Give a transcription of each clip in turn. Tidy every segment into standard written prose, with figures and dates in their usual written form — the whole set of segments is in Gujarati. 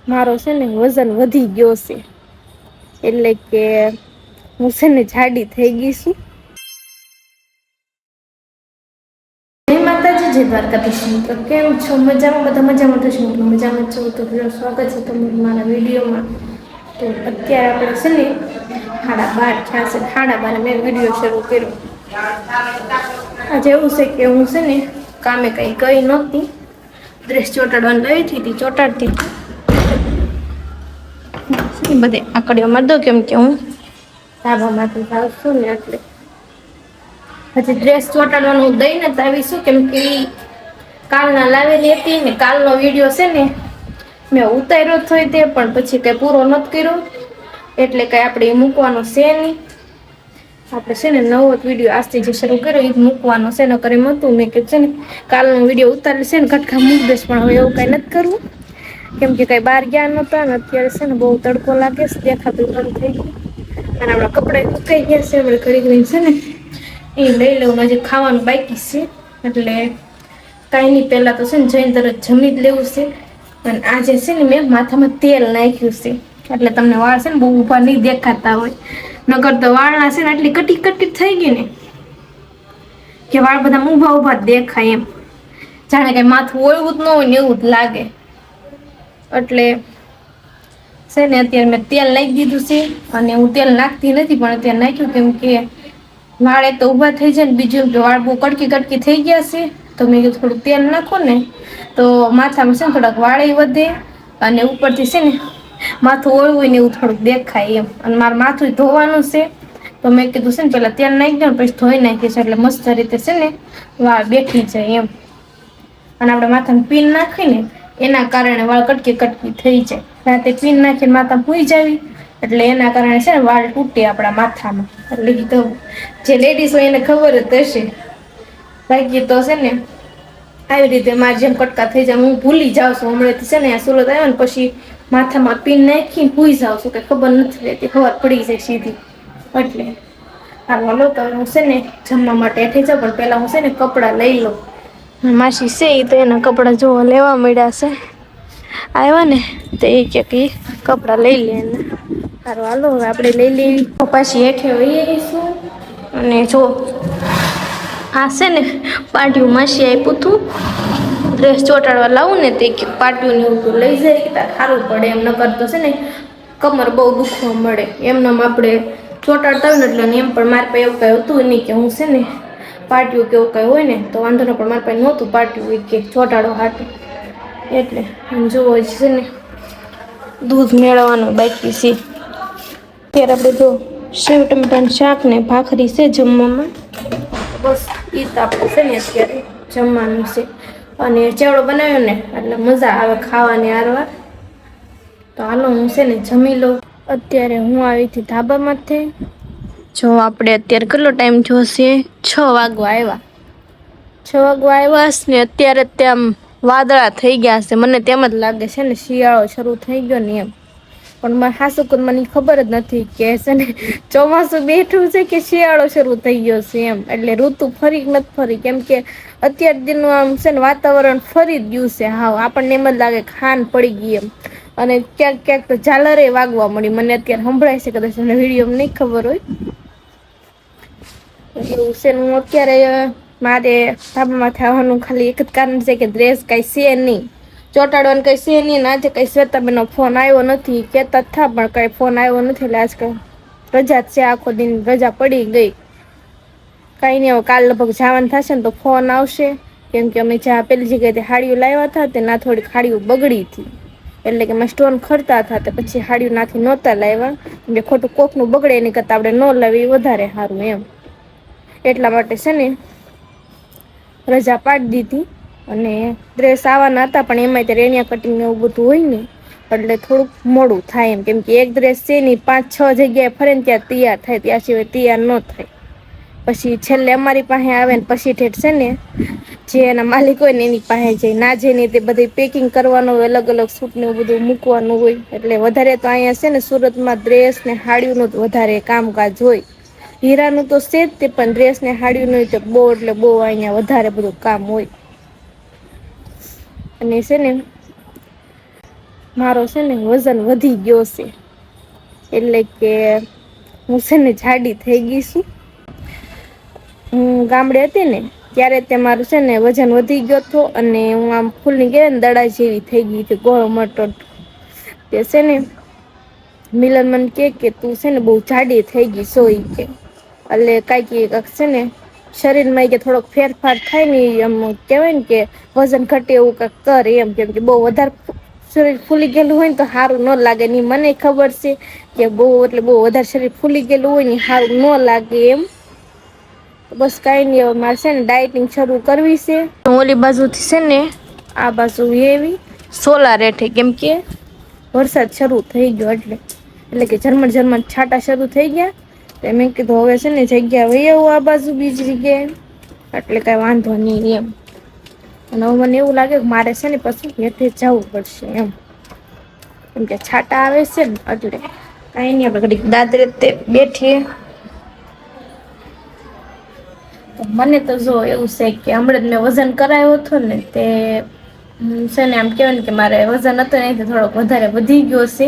મારો છે ને વજન વધી ગયો છે, એટલે કે હું છે ને જાડી થઈ ગઈ છું. જય માતાજી, જય દ્વારકાધીશ. મિત્રો કેમ છો? મજામાં? બધા મજામાં થશે, મજામાં છો તો સ્વાગત છે તમારું મારા વિડીયોમાં. તો અત્યારે આપણે છે ને 12:30 થયા છે, 12:30 મેં વિડીયો શરૂ કર્યો. આજે એવું છે કે હું છે ને કામે કઈ ગઈ નહોતી, ડ્રેસ ચોટાડવાની ગઈ હતી, ચોટાડતી બધે આકડીઓ મારી દો, કેમ કે હું ધાબામાંથી જાઉં છું ને એટલે પછી ડ્રેસ ચોટાડવાનું દઈ ને તો આવીશું, કેમ કે કાલના લાવેલી હતી ને કાલનો વિડીયો છે ને મેં ઉતાર્યો થોય તે પણ પછી કઈ પૂરો નથી કર્યો, એટલે કઈ આપણે મૂકવાનો છે નહીં. આપણે છે ને નવો વિડીયો આજથી જે શરૂ કર્યો એ મૂકવાનો છે, ન કરે હતું મેં કે છે ને કાલનો વિડીયો ઉતારેલ છે ને કટકા મૂકી દઈશ, પણ હવે એવું કઈ નથી કરવું, કેમ કે કઈ બહાર ગયા નહોતા ને અત્યારે છે ને બહુ તડકો લાગે છે, દેખાતું બંધ થઈ ગયું અને આપણા કપડા સુકાઈ ગયા છે. આપણે ઘડી ઘડી છે ને એ લઈ લઉં, હજી ખાવાનું બાકી છે, એટલે કાંઈ નહીં, પહેલાં તો છે ને જઈને તરત જમી જ લેવું છે. અને આજે છે ને મેં માથામાં તેલ નાખ્યું છે, એટલે તમને વાળ છે ને બહુ ઊભા નહીં દેખાતા હોય, નકર તો વાળના છે ને એટલી કટી કટી થઈ ગઈ ને કે વાળ બધા ઊભા ઊભા દેખાય, એમ જાણે કઈ માથું ઓળવું જ ન હોય ને એવું જ લાગે. એટલે છે ને અત્યારે મેં તેલ નાખી દીધું છે, અને હું તેલ નાખતી નથી પણ અત્યારે નાખ્યું, કેમ કે વાળ એક તો ઊભા થઈ જાય ને બીજું કે વાળ બહુ કડકી કડકી થઈ ગયા છે, તો મેં થોડું તેલ નાખો ને તો માથામાં છે ને થોડાક વાળે વધે અને ઉપરથી છે ને માથું ઓળવું ને એવું થોડુંક દેખાય એમ. અને મારે માથું ધોવાનું છે, તો મેં કીધું છે ને પેલા તેલ નાખી દઉં પછી ધોઈ નાખીશ, એટલે મસ્ત રીતે છે ને વાળ બેઠી જાય એમ. અને આપણે માથામાં પીન નાખી ને એના કારણે વાળ કટકી કટકી થઈ જાય. રાતે પીન નાખીને માથામાં પૂઈ જાવી એટલે એના કારણે છે ને વાળ તૂટે આપણા માથામાં. એટલે તો જે લેડીઝ હોય એને ખબર જ હશે, બાકી તો છે ને આવી રીતે મારે જેમ કટકા થઈ જાય હું ભૂલી જાઉં છું. હમણાંથી છે ને સુરત આવ્યો ને પછી માથામાં પીન નાખીને પૂઈ જાઉં છું, કે ખબર નથી રહેતી, ખબર પડી જાય સીધી. એટલે હાલો તો હું છે ને જમવા માટે થઈ જાઉં, પણ પહેલાં હું છે ને કપડાં લઈ લઉં. માસી છે એ તો એના કપડાં જોવા લેવા મળ્યા છે, આવ્યા ને તો એ કે કપડાં લઈ લે ને. સારું હાલો હવે આપણે લઈ લેવી, પાછી હેઠે વહી આવીશું. અને જો આ છે ને પાટિયું માસી આપ્યું હતું, ડ્રેસ ચોટાડવા લાવું ને તે પાટિયું ને એવું લઈ જાય કે સારું પડે એમ, ન કરતો છે ને કમર બહુ દુખવા મળે એમનેમ આપણે ચોટાડતા હોય ને. એટલે એમ પણ મારે પાસે એવું કઈ હતું નહીં કે હું છે ને પાટિયું કેવું કઈ હોય ને તો વાંધો ન, પણ મારા પાસે નહોતું પાટિયું કે ચોટાડો હાટું, એટલે જોવો છે ને દૂધ મેળવવાનું બાકી છે. ત્યારે આપણે જો સેવ ટમેટાનું શાક ને ભાખરી છે જમવામાં, બસ એ તો આપણે છે ને અત્યારે જમવાનું છે. અને ચેવડો બનાવ્યો ને એટલે મજા આવે ખાવાની આરવાર. તો હાલો હું છે ને જમી લઉં. અત્યારે હું આવી હતી ધાબામાંથી, જો આપણે અત્યારે કેટલો ટાઈમ જોશે, 6 વાગવા આવ્યા, 6 વાગવા આવ્યા ને અત્યારે ત્યાં વાદળા થઈ ગયા છે. મને તેમ જ લાગે છે ને શિયાળો શરૂ થઈ ગયો ને એમ, પણ મારે હાસુ કર મને ખબર જ નથી કે છે ને ચોમાસું બેઠું છે કે શિયાળો શરૂ થઈ ગયો છે એમ. એટલે ઋતુ ફરી નથી ફરી, કેમ કે અત્યાર દિનનું આમ છે ને વાતાવરણ ફરી જ ગયું છે. હાવ આપણને એમ જ લાગે ખાન પડી ગઈ એમ. અને ક્યાંક ક્યાંક તો ઝાલરે વાગવા મળી, મને અત્યારે સંભળાય છે, કદાચ મને વિડીયો નહીં ખબર હોય એવું છે. હું અત્યારે મારે ધાબામાંથી આવવાનું ખાલી એક જ કારણ છે કે ડ્રેસ કઈ છે નહીં, ચોટાડવાનું કઈ છે નહીં. આજે કઈ શ્વેતાબેનનો ફોન આવ્યો નથી, કહેતા થા પણ કઈ ફોન આવ્યો નથી, એટલે આજકાલ રજા જ છે, આખો દિન રજા પડી ગઈ. કઈ નહીં, હવે કાલ લગભગ જવાનું થશે ને તો ફોન આવશે, કેમ કે અમે જ્યાં પેલી જગ્યાએથી હાડીઓ લાવ્યા હતા તે ના થોડીક હાડીઓ બગડી હતી, એટલે કે મેં સ્ટોન ખરતા હતા તે પછી હાડીઓ નાથી નહોતા લાવ્યા, એટલે ખોટું કોકનું બગડે એની કરતાં આપણે ન લાવી વધારે સારું એમ. એટલા માટે છે ને રજા પાડી દીધી. અને ડ્રેસ આવવાના હતા પણ એમાં તે રેણિયા કટિંગ ને એવું બધું હોય ને એટલે થોડુંક મોડું થાય એમ, કેમ કે એક ડ્રેસ છે ને 5-6 જગ્યાએ ફરે ને ત્યાં તૈયાર થાય, ત્યાં સિવાય તૈયાર ન થાય. પછી છેલ્લે અમારી પાસે આવે ને પછી ઠેઠ છે ને જે એના માલિક હોય ને એની પાસે જાય, ના જઈને તે બધી પેકિંગ કરવાનું હોય, અલગ અલગ સૂટ ને બધું મૂકવાનું હોય. એટલે વધારે તો અહીંયા છે ને સુરતમાં ડ્રેસ ને હાડીઓનું વધારે કામકાજ હોય. હીરાનું તો છે જ તે, પણ ડ્રેસ ને હાડીઓનું હોય તો બહુ એટલે બહુ અહીંયા વધારે બધું કામ હોય. અને છે ને મારો છે ને વજન વધી ગયો છે, એટલે કે હું છે ને જાડી થઈ ગઈ છું. હું ગામડે હતી ને ત્યારે તે મારું છે ને વજન વધી ગયો હતો, અને હું આમ ફૂલની ગે ને દડા જેવી થઈ ગઈ હતી, ગોળો મટો તે છે ને મિલન મન કે તું છે ને બહુ જાડી થઈ ગઈ સોઈ કે, એટલે કઈક છે ને શરીર માં કે થોડોક ફેરફાર થાય ને એમ કેવાય ને કે વજન ઘટે એવું કઈક કરે એમ, કેમ કે બહુ વધારે શરીર ફૂલી ગયેલું હોય ને તો સારું ન લાગે. ની મને ખબર છે કે બહુ એટલે બહુ વધારે શરીર ફૂલી ગયેલું હોય ને સારું ન લાગે એમ. બસ કઈ નઈ હવે મારે છે ને ડાયટિંગ શરૂ કરવી છે. ઓલી બાજુથી છે ને આ બાજુ એવી સોલાર રેઠે, કેમ કે વરસાદ શરૂ થઈ ગયો એટલે કે ઝરમર છાંટા શરૂ થઈ ગયા. મેં કીધું હવે છે ને જગ્યા વઈ આવું આ બાજુ બીજી જગ્યાએ, એટલે કઈ વાંધો નહી એમ. અને મને એવું લાગે કે મારે છે ને પછી હેઠે જવું પડશે એમ, કેમ કે છાટા આવે છે ને એટલે કઈ નઈ આપડે ઘડીક દાદરે તે બેઠીએ. મને તો જો એવું છે કે હમણાં મેં વજન કરાયો હતો ને તે છે ને આમ કેવાય ને કે મારે વજન હતો ને થોડોક વધારે વધી ગયો છે,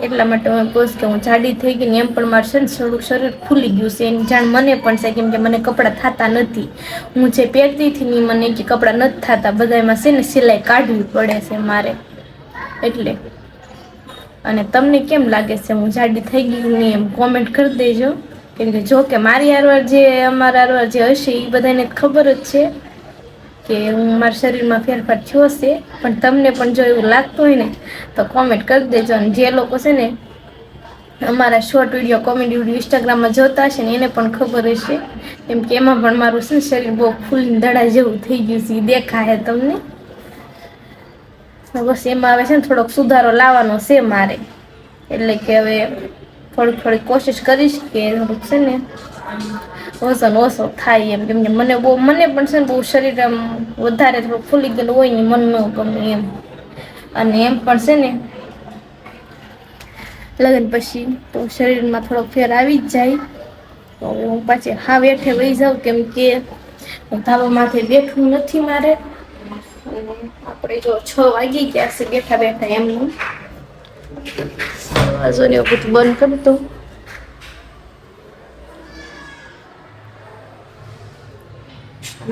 એટલા માટે હું કહું કે હું જાડી થઈ ગઈ ને એમ પણ મારે છે ને થોડુંક શરીર ફૂલી ગયું છે એની જાણ મને પણ છે, કેમ કે મને કપડાં થતા નથી. હું જે પહેરતી હતી ને મને કે કપડાં નથી થતા, બધામાં છે ને સિલાઈ કાઢવી પડે છે મારે એટલે. અને તમને કેમ લાગે છે હું જાડી થઈ ગઈ ને એમ કોમેન્ટ કરી દેજો. કેમ કે જો કે મારી હારવાર જે અમારા હારવાર જે હશે એ બધાને ખબર જ છે કે હું મારા શરીરમાં ફેરફાર થયો છે, પણ તમને પણ જો એવું લાગતું હોય ને તો કોમેન્ટ કરી દેજો. અને જે લોકો છે ને અમારા શોર્ટ વિડીયો કોમેડી વિડીયો ઇન્સ્ટાગ્રામમાં જોતા હશે ને એને પણ ખબર હશે, કેમ કે એમાં પણ મારું છે શરીર બહુ ફૂલીને દડા જેવું થઈ ગયું છે, દેખાય તમને. બસ એમાં આવે છે ને થોડોક સુધારો લાવવાનો છે મારે, એટલે કે હવે થોડીક કોશિશ કરીશ કે છે ને વજન ઓછો થાય એમ, કેમ કે મને પણ છે ને બહુ શરીર આમ વધારે થોડું ફૂલી ગયેલું હોય ને મન ન ગમે એમ. અને એમ પણ છે ને લગ્ન પછી તો શરીરમાં થોડોક ફેર આવી જ જાય, તો હું પાછી હાવ હેઠે વહી જાઉં, કેમ કે ધાબા માથે બેઠવું નથી મારે. આપડે જો 6 વાગી ગયા છે બેઠા બેઠા એમનું. દરવાજો ને એવું બધું બંધ કરી દઉં.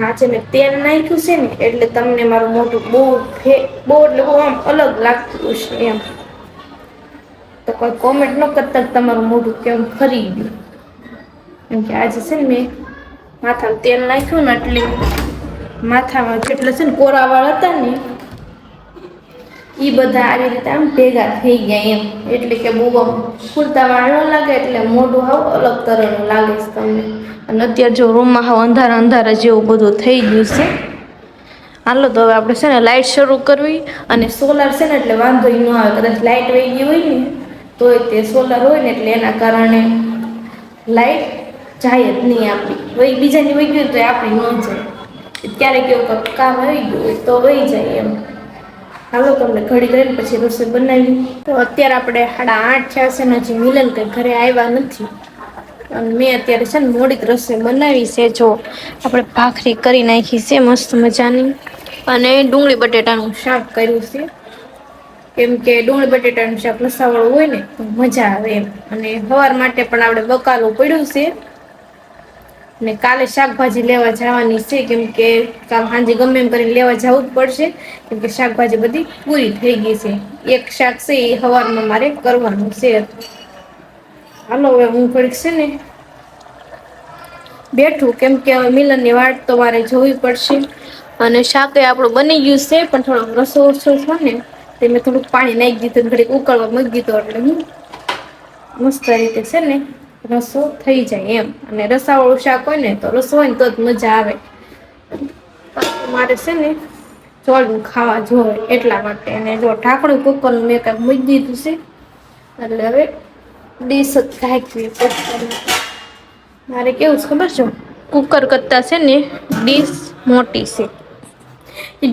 આજે મેં તેલ નાખ્યું છે ને એટલે તમને મારું મોઢું બહુ એટલે બહુ આમ અલગ લાગતું હશે એમ. તો કોઈ કોમેન્ટ ન કરતા તમારું મોઢું કેમ ફરી ગયું, કેમ કે આજે છે ને મેં માથામાં તેલ નાખ્યું ને એટલે માથામાં જેટલા છે ને કોરા વાળ હતા ને ઈ બધા આવી રીતે આમ ભેગા થઈ ગયા એમ, એટલે કે બહુ આમ ફૂલતા વાળ ન લાગે, એટલે મોઢું હાવ અલગ તરહનું લાગે છે તમને. અને અત્યારે જો રૂમમાં હાવ અંધારા જેવું બધું થઈ ગયું છે. હાલો તો હવે આપણે છે ને લાઈટ શરૂ કરવી, અને સોલાર છે ને એટલે વાંધો ન આવે, કદાચ લાઈટ વહી ગઈ હોય ને તોય તે સોલાર હોય ને એટલે એના કારણે લાઈટ જાય જ નહીં આપણી, બીજાની વહી ગઈ તો આપણી ન જાય. ક્યારેક એવું કામ આવી ગયું હોય તો વહી જાય એમ. હાલો તમને ઘડી રહીને પછી રસોઈ બનાવી. તો અત્યારે આપણે 8:30 થયા છે ને હજી મિલન કઈ ઘરે આવ્યા નથી, અને મેં અત્યારે છે ને મોડી રસોઈ બનાવી છે. જો આપણે ભાખરી કરી નાખી છે મસ્ત મજાની, અને ડુંગળી બટેટાનું શાક કર્યું છે, કેમ કે ડુંગળી બટેટાનું શાક રસાવાળું હોય ને તો મજા આવે એમ. અને સવાર માટે પણ આપણે બકાલું પડ્યું છે, ને કાલે શાકભાજી લેવા જવાની છે, કેમ કે કાલ સાંજે ગમે એમ કરીને લેવા જવું જ પડશે, કેમ કે શાકભાજી બધી પૂરી થઈ ગઈ છે. એક શાક છે એ સવારમાં મારે કરવાનું છે. હાલો હવે હું ઘડીક છે ને બેઠું, કેમ કે હવે મિલનની વાટ તો મારે જોવી પડશે. અને શાક આપણું બની ગયું છે, પણ થોડોક રસો ઓછો છે ને તે મેં થોડુંક પાણી નાખી દીધું, ઘડીક ઉકળવા મૂકી દીધો, એટલે હું મસ્ત રીતે છે ને રસો થઈ જાય એમ. અને રસાવાળું શાક હોય ને તો રસો હોય ને તો જ મજા આવે. મારે છે ને ચોળું ખાવા જોવે એટલા માટે, અને જો ઢાંકણું કુકરનું મેં કાંઈક મૂકી દીધું છે, એટલે હવે ડીશ જ ઢાંકવી પડશે. મારે કેવું છે ખબર છે, કુકર કરતા છે ને ડીશ મોટી છે,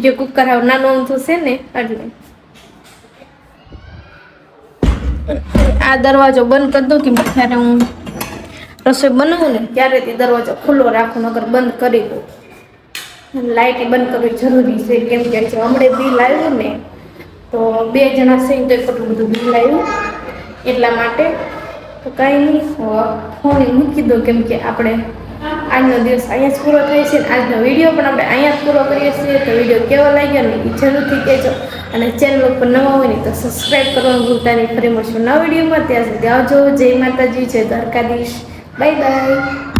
જે કુકર હાવ નાનું અમથું છે ને એટલે. આ દરવાજો બંધ કરી દઉં, કેમ કે જ્યારે હું રસોઈ બનાવું ને ત્યારે તે દરવાજો ખુલ્લો રાખું, નકર બંધ કરી દઉં. લાઈટ બંધ કરવી જરૂરી છે, કેમ કે હમણાં બિલ આવ્યું ને તો 2 જણા છે તો એટલું બધું બિલ આવ્યું એટલા માટે. તો કાંઈ નહીં, ફોન મૂકી દો, કેમ કે આપણે આજનો દિવસ અહીંયા જ પૂરો થાય છે. આજનો વિડીયો પણ આપણે અહીંયા જ પૂરો કરીએ છીએ. તો વિડીયો કેવો લાગ્યો ને એ જરૂરથી કહેજો, અને ચેનલ ઉપર નવા હોય ને તો સબસ્ક્રાઈબ કરવાનું ભૂલતા નહીં. ફરી મળશું નવા વિડીયોમાં. ત્યાં સુધી આવજો. જય માતાજી, જય દ્વારકાધીશ. Bye bye.